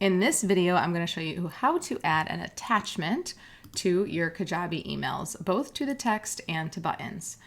In this video, I'm going to show you how to add an attachment to your Kajabi emails, both to the text and to buttons.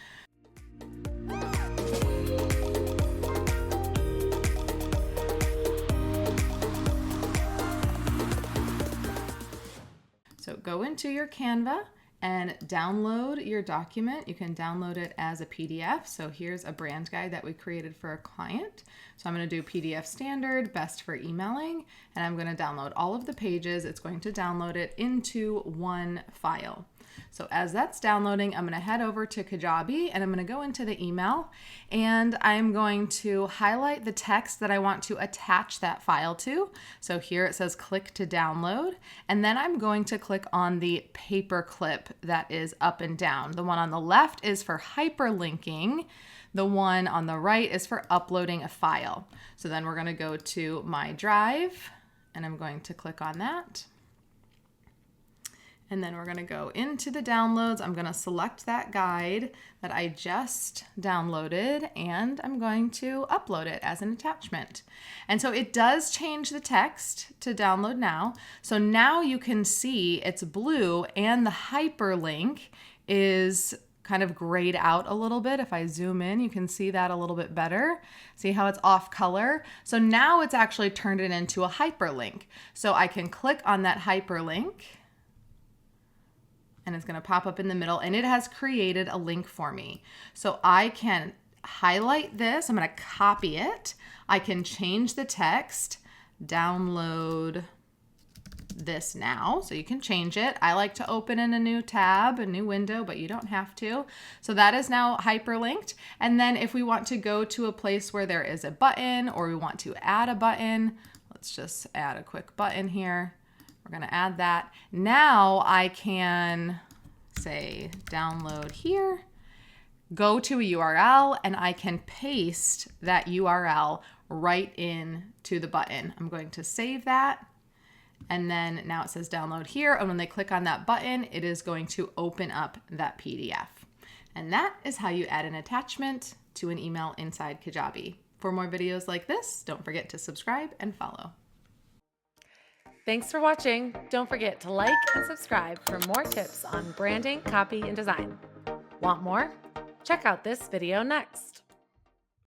So go into your Canva and download your document. You can download it as a PDF. So here's a brand guide that we created for a client. So I'm going to do PDF standard, best for emailing, and I'm going to download all of the pages. It's going to download it into one file. So as that's downloading, I'm going to head over to Kajabi and I'm going to go into the email and I'm going to highlight the text that I want to attach that file to. So here it says click to download, and then I'm going to click on the paper clip that is up and down. The one on the left is for hyperlinking. The one on the right is for uploading a file. So then we're going to go to my drive and I'm going to click on that. And then we're going to go into the downloads. I'm going to select that guide that I just downloaded and I'm going to upload it as an attachment. And so it does change the text to download now. So now you can see it's blue and the hyperlink is kind of grayed out a little bit. If I zoom in, you can see that a little bit better. See how it's off color? So now it's actually turned it into a hyperlink. So I can click on that hyperlink and it's going to pop up in the middle and it has created a link for me. So I can highlight this. I'm going to copy it. I can change the text, download this now. So you can change it. I like to open in a new tab, a new window, but you don't have to. So that is now hyperlinked. And then if we want to go to a place where there is a button or we want to add a button, let's just add a quick button here. We're going to add that. Now I can say download here, go to a URL, and I can paste that URL right in to the button. I'm going to save that. And then now it says download here. And when they click on that button, it is going to open up that PDF. And that is how you add an attachment to an email inside Kajabi. For more videos like this, don't forget to subscribe and follow. Thanks for watching. Don't forget to like and subscribe for more tips on branding, copy, and design. Want more? Check out this video next.